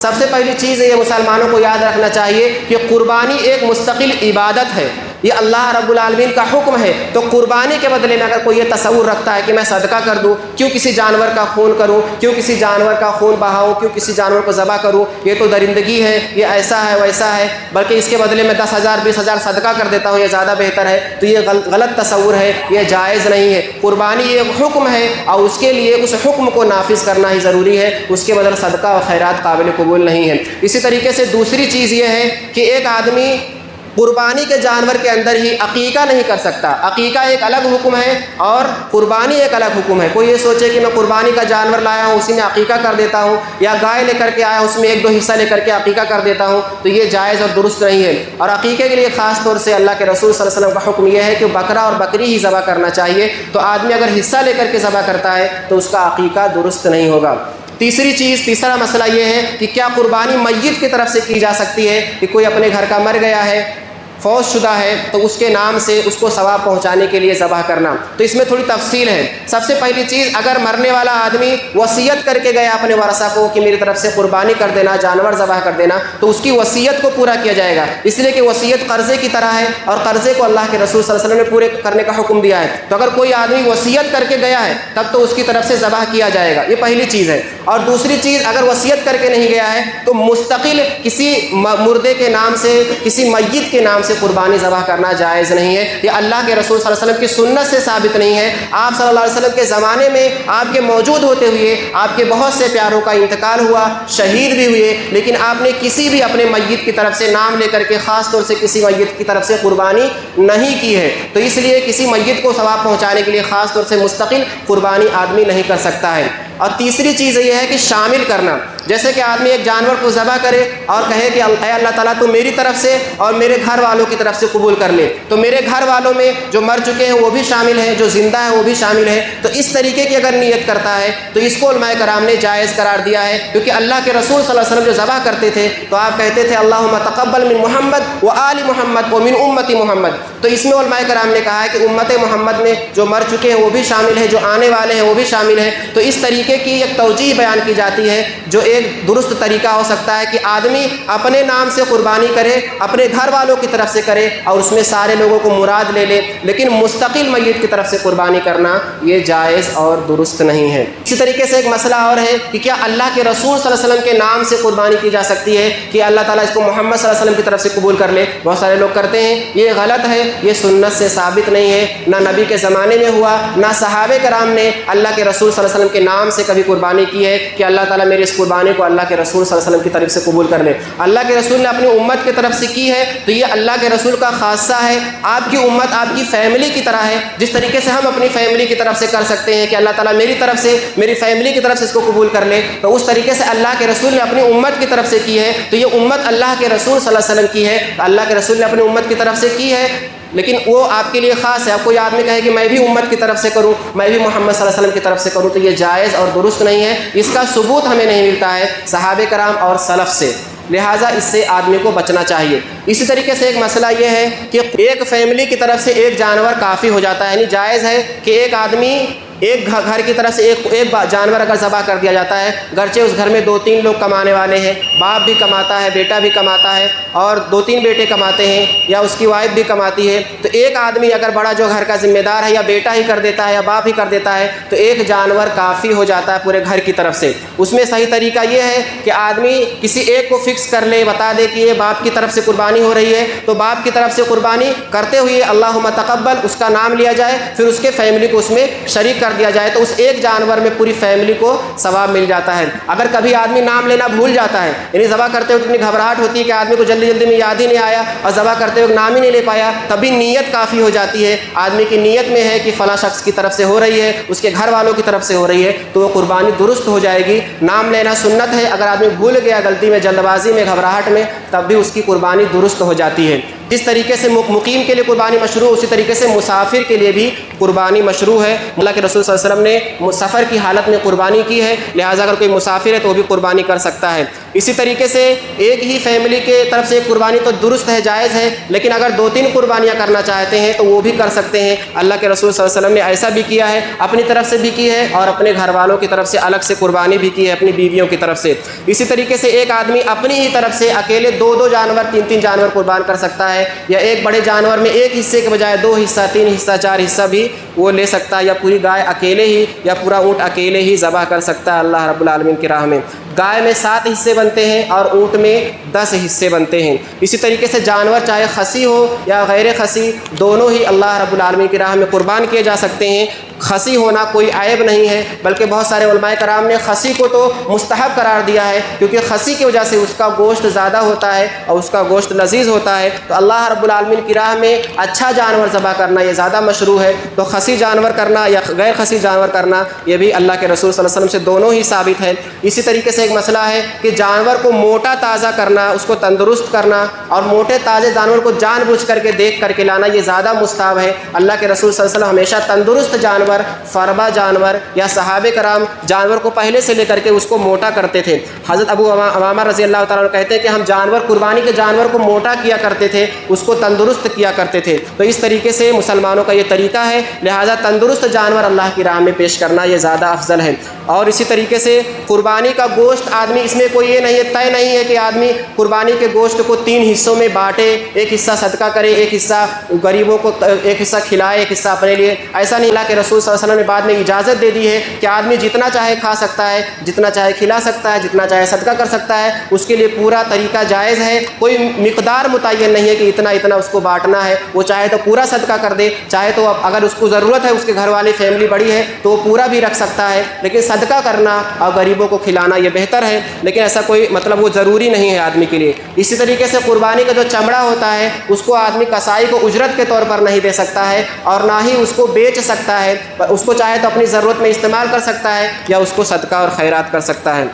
سب سے پہلی چیز یہ مسلمانوں کو یاد رکھنا چاہیے کہ قربانی ایک مستقل عبادت ہے، یہ اللہ رب العالمین کا حکم ہے۔ تو قربانی کے بدلے میں اگر کوئی یہ تصور رکھتا ہے کہ میں صدقہ کر دوں، کیوں کسی جانور کا خون کروں، کیوں کسی جانور کا خون بہاؤں، کیوں کسی جانور کو ذبح کروں، یہ تو درندگی ہے، یہ ایسا ہے ویسا ہے، بلکہ اس کے بدلے میں 10,000 20,000 صدقہ کر دیتا ہوں، یہ زیادہ بہتر ہے، تو یہ غلط تصور ہے، یہ جائز نہیں ہے۔ قربانی ایک حکم ہے اور اس کے لیے اس حکم کو نافذ کرنا ہی ضروری ہے، اس کے بدلے صدقہ اور خیرات قابل قبول نہیں ہے۔ اسی طریقے سے دوسری چیز یہ ہے کہ ایک آدمی قربانی کے جانور کے اندر ہی عقیقہ نہیں کر سکتا۔ عقیقہ ایک الگ حکم ہے اور قربانی ایک الگ حکم ہے۔ کوئی یہ سوچے کہ میں قربانی کا جانور لایا ہوں اسی میں عقیقہ کر دیتا ہوں، یا گائے لے کر کے آیا اس میں 1-2 حصہ لے کر کے عقیقہ کر دیتا ہوں، تو یہ جائز اور درست نہیں ہے۔ اور عقیقے کے لیے خاص طور سے اللہ کے رسول صلی اللہ علیہ وسلم کا حکم یہ ہے کہ بکرا اور بکری ہی ذبح کرنا چاہیے۔ تو آدمی اگر حصہ لے کر کے ذبح کرتا ہے تو اس کا عقیقہ درست نہیں ہوگا۔ تیسرا مسئلہ یہ ہے کہ کیا قربانی میت کی طرف سے کی جا سکتی ہے، کہ کوئی اپنے گھر کا مر گیا ہے، فوت شدہ ہے، تو اس کے نام سے اس کو ثواب پہنچانے کے لیے ذبح کرنا۔ تو اس میں تھوڑی تفصیل ہے۔ سب سے پہلی چیز، اگر مرنے والا آدمی وصیت کر کے گیا اپنے ورثہ کو کہ میری طرف سے قربانی کر دینا، جانور ذبح کر دینا، تو اس کی وصیت کو پورا کیا جائے گا، اس لیے کہ وصیت قرضے کی طرح ہے اور قرضے کو اللہ کے رسول صلی اللہ علیہ وسلم نے پورے کرنے کا حکم دیا ہے۔ تو اگر کوئی آدمی وصیت کر کے گیا ہے تب تو اس کی طرف سے ذبح کیا جائے گا، یہ پہلی چیز ہے۔ اور دوسری چیز، اگر وصیت کر کے نہیں گیا ہے تو مستقل کسی مردے کے نام سے، کسی میت کے نام سے قربانی ذبح کرنا جائز نہیں ہے۔ یہ اللہ کے رسول صلی اللہ علیہ وسلم کی سنت سے ثابت نہیں ہے۔ آپ صلی اللہ علیہ وسلم کے زمانے میں آپ کے موجود ہوتے ہوئے آپ کے بہت سے پیاروں کا انتقال ہوا، شہید بھی ہوئے، لیکن آپ نے کسی بھی اپنے میت کی طرف سے نام لے کر کے خاص طور سے کسی میت کی طرف سے قربانی نہیں کی ہے۔ تو اس لیے کسی میت کو ثواب پہنچانے کے لیے خاص طور سے مستقل قربانی آدمی نہیں کر سکتا ہے۔ اور تیسری چیز یہ ہے کہ شامل کرنا، جیسے کہ آدمی ایک جانور کو ذبح کرے اور کہے کہ اے اللہ تعالیٰ تو میری طرف سے اور میرے گھر والوں کی طرف سے قبول کر لے، تو میرے گھر والوں میں جو مر چکے ہیں وہ بھی شامل ہیں، جو زندہ ہے وہ بھی شامل ہے۔ تو اس طریقے کی اگر نیت کرتا ہے تو اس کو علماء کرام نے جائز قرار دیا ہے، کیونکہ اللہ کے رسول صلی اللہ علیہ وسلم جو ذبح کرتے تھے تو آپ کہتے تھے اللہم تقبل من محمد و آل محمد و من امت محمد۔ تو اس میں علماء کرام نے کہا ہے کہ امت محمد میں جو مر چکے ہیں وہ بھی شامل ہے، جو آنے والے ہیں وہ بھی شامل ہیں۔ تو اس طریقے کی ایک توجیہ بیان کی جاتی ہے جو ایک درست طریقہ ہو سکتا ہے کہ آدمی اپنے نام سے قربانی کرے، اپنے گھر والوں کی طرف سے کرے اور اس میں سارے لوگوں کو مراد لے لے، لیکن مستقل میت کی طرف سے قربانی کرنا یہ جائز اور درست نہیں ہے۔ اسی طریقے سے ایک مسئلہ اور ہے کہ کیا اللہ کے رسول صلی اللہ علیہ وسلم کے نام سے قربانی کی جا سکتی ہے کہ اللہ تعالیٰ اس کو محمد صلی اللہ علیہ وسلم کی طرف سے قبول کر لے؟ بہت سارے لوگ کرتے ہیں، یہ غلط ہے، یہ سنت سے ثابت نہیں ہے، نہ نبی کے زمانے میں ہوا، نہ صحابہ کرام نے اللہ کے رسول صلی اللہ علیہ وسلم کے نام سے کبھی قربانی کی ہے کہ اللہ تعالیٰ میری اس قربانی کو اللہ کے رسول صلی اللہ علیہ وسلم کی طرف سے قبول کر لے۔ اللہ کے رسول نے اپنی امت کی طرف سے کی ہے تو یہ اللہ کے رسول کا خاصہ ہے۔ آپ کی امت آپ کی فیملی کی طرح ہے، جس طریقے سے ہم اپنی فیملی کی طرف سے کر سکتے ہیں کہ اللہ تعالیٰ میری طرف سے، میری فیملی کی طرف سے اس کو قبول کر لے، تو اس طریقے سے اللہ کے رسول نے اپنی امت کی طرف سے کی ہے تو یہ امت اللہ کے رسول صلی اللہ علیہ وسلم کی ہے، اللہ کے رسول نے اپنی امت کی طرف سے کی ہے، لیکن وہ آپ کے لیے خاص ہے۔ اب کوئی آدمی کہے کہ میں بھی امت کی طرف سے کروں، میں بھی محمد صلی اللہ علیہ وسلم کی طرف سے کروں، تو یہ جائز اور درست نہیں ہے، اس کا ثبوت ہمیں نہیں ملتا ہے صحابہ کرام اور سلف سے، لہٰذا اس سے آدمی کو بچنا چاہیے۔ اسی طریقے سے ایک مسئلہ یہ ہے کہ ایک فیملی کی طرف سے ایک جانور کافی ہو جاتا ہے، یعنی جائز ہے کہ ایک آدمی ایک گھر کی طرف سے ایک جانور اگر ذبح کر دیا جاتا ہے، گرچہ اس گھر میں 2-3 لوگ کمانے والے ہیں، باپ بھی کماتا ہے، بیٹا بھی کماتا ہے اور 2-3 بیٹے کماتے ہیں یا اس کی وائف بھی کماتی ہے، تو ایک آدمی اگر بڑا جو گھر کا ذمہ دار ہے یا بیٹا ہی کر دیتا ہے یا باپ ہی کر دیتا ہے تو ایک جانور کافی ہو جاتا ہے پورے گھر کی طرف سے۔ اس میں صحیح طریقہ یہ ہے کہ آدمی کسی ایک کو فکس کر لے، بتا دے کہ یہ باپ کی طرف سے قربانی ہو رہی ہے، تو باپ کی طرف سے قربانی کرتے ہوئے اللہم تقبل اس کا نام لیا جائے، پھر اس کے فیملی کو اس میں شریک کر دیا جائے، تو اس ایک جانور میں پوری فیملی کو ثواب مل جاتا ہے۔ اگر کبھی آدمی نام لینا بھول جاتا ہے، یعنی ذبح کرتے ہوئے اتنی گھبراہٹ ہوتی ہے کہ آدمی کو جلدی جلدی میں یاد ہی نہیں آیا اور ذبح کرتے ہوئے نام ہی نہیں لے پایا، تبھی نیت کافی ہو جاتی ہے، آدمی کی نیت میں ہے کہ فلاں شخص کی طرف سے ہو رہی ہے، اس کے گھر والوں کی طرف سے ہو رہی ہے، تو وہ قربانی درست ہو جائے گی۔ نام لینا سنت ہے، اگر آدمی بھول گیا غلطی میں، جلد بازی میں، گھبراہٹ میں، تب بھی اس کی قربانی درست ہو جاتی ہے۔ جس طریقے سے مقیم کے لیے قربانی مشروع ہے، اسی طریقے سے مسافر کے لیے بھی قربانی مشروع ہے۔ اللہ کے رسول صلی اللہ علیہ وسلم نے سفر کی حالت میں قربانی کی ہے، لہٰذا اگر کوئی مسافر ہے تو وہ بھی قربانی کر سکتا ہے۔ اسی طریقے سے ایک ہی فیملی کے طرف سے ایک قربانی تو درست ہے، جائز ہے، لیکن اگر 2-3 قربانیاں کرنا چاہتے ہیں تو وہ بھی کر سکتے ہیں۔ اللہ کے رسول صلی اللہ علیہ وسلم نے ایسا بھی کیا ہے، اپنی طرف سے بھی کی ہے اور اپنے گھر والوں کی طرف سے الگ سے قربانی بھی کی ہے، اپنی بیویوں کی طرف سے۔ اسی طریقے سے ایک آدمی اپنی ہی طرف سے اکیلے 2 جانور 3 جانور قربان کر سکتا ہے، یا ایک بڑے جانور میں ایک حصے کے بجائے 2 حصہ 3 حصہ 4 حصہ بھی وہ لے سکتا ہے، یا پوری گائے اکیلے ہی یا پورا اونٹ اکیلے ہی ذبح کر سکتا ہے اللہ رب العالمین کی راہ میں۔ گائے میں 7 حصے بنتے ہیں اور اونٹ میں 10 حصے بنتے ہیں۔ اسی طریقے سے جانور چاہے خصی ہو یا غیر خصی، دونوں ہی اللہ رب العالمین کی راہ میں قربان کیے جا سکتے ہیں۔ خصی ہونا کوئی عیب نہیں ہے، بلکہ بہت سارے علماء کرام نے خصی کو تو مستحب قرار دیا ہے، کیونکہ خصی کی وجہ سے اس کا گوشت زیادہ ہوتا ہے اور اس کا گوشت لذیذ ہوتا ہے، تو اللہ رب العالمین کی راہ میں اچھا جانور ذبح کرنا یہ زیادہ مشروع ہے۔ تو خصی جانور کرنا یا غیر خصی جانور کرنا یہ بھی اللہ کے رسول صلی اللہ علیہ وسلم سے دونوں ہی ثابت ہے۔ اسی طریقے سے ایک مسئلہ ہے کہ جانور کو موٹا تازہ کرنا، اس کو تندرست کرنا، اور موٹے تازے جانور کو جان بوجھ کر کے دیکھ کر کے لانا یہ زیادہ مستحب ہے۔ اللہ کے رسول صلی اللہ علیہ وسلم ہمیشہ تندرست جانور، فربا جانور یا صحابہ کرام جانور کو پہلے سے لے کر کے اس کو موٹا کرتے تھے۔ حضرت ابو امامہ رضی اللہ تعالیٰ عنہ کہتے ہیں کہ ہم جانور قربانی کے جانور کو موٹا کیا کرتے تھے، اس کو تندرست کیا کرتے تھے۔ تو اس طریقے سے مسلمانوں کا یہ طریقہ ہے، لہٰذا تندرست جانور اللہ کی راہ میں پیش کرنا یہ زیادہ افضل ہے۔ اور اسی طریقے سے قربانی کا گوشت آدمی، اس میں کوئی یہ نہیں ہے، طے نہیں ہے کہ آدمی قربانی کے گوشت کو 3 حصوں میں بانٹے، ایک حصہ صدقہ کرے، ایک حصہ غریبوں کو، ایک حصہ کھلائے، ایک حصہ اپنے لیے۔ ایسا نہیں، اللہ کے رسول صلی اللہ علیہ وسلم نے بعد میں اجازت دے دی ہے کہ آدمی جتنا چاہے کھا سکتا ہے، جتنا چاہے کھلا سکتا ہے، جتنا چاہے صدقہ کر سکتا ہے، اس کے لیے پورا طریقہ جائز ہے۔ کوئی مقدار متعین نہیں ہے کہ اتنا اس کو بانٹنا ہے، وہ چاہے تو پورا صدقہ کر دے، چاہے تو اگر اس کو ضرورت ہے، اس کے گھر والی فیملی بڑی ہے تو وہ پورا بھی رکھ سکتا ہے، لیکن صدقہ کرنا اور غریبوں کو کھلانا یہ بہتر ہے، لیکن ایسا کوئی مطلب وہ ضروری نہیں ہے آدمی کے لیے۔ اسی طریقے سے قربانی کا جو چمڑا ہوتا ہے اس کو آدمی کسائی کو اجرت کے طور پر نہیں دے سکتا ہے، اور نہ ہی اس کو بیچ سکتا ہے، اس کو چاہے تو اپنی ضرورت میں استعمال کر سکتا ہے یا اس کو صدقہ اور خیرات کر سکتا ہے۔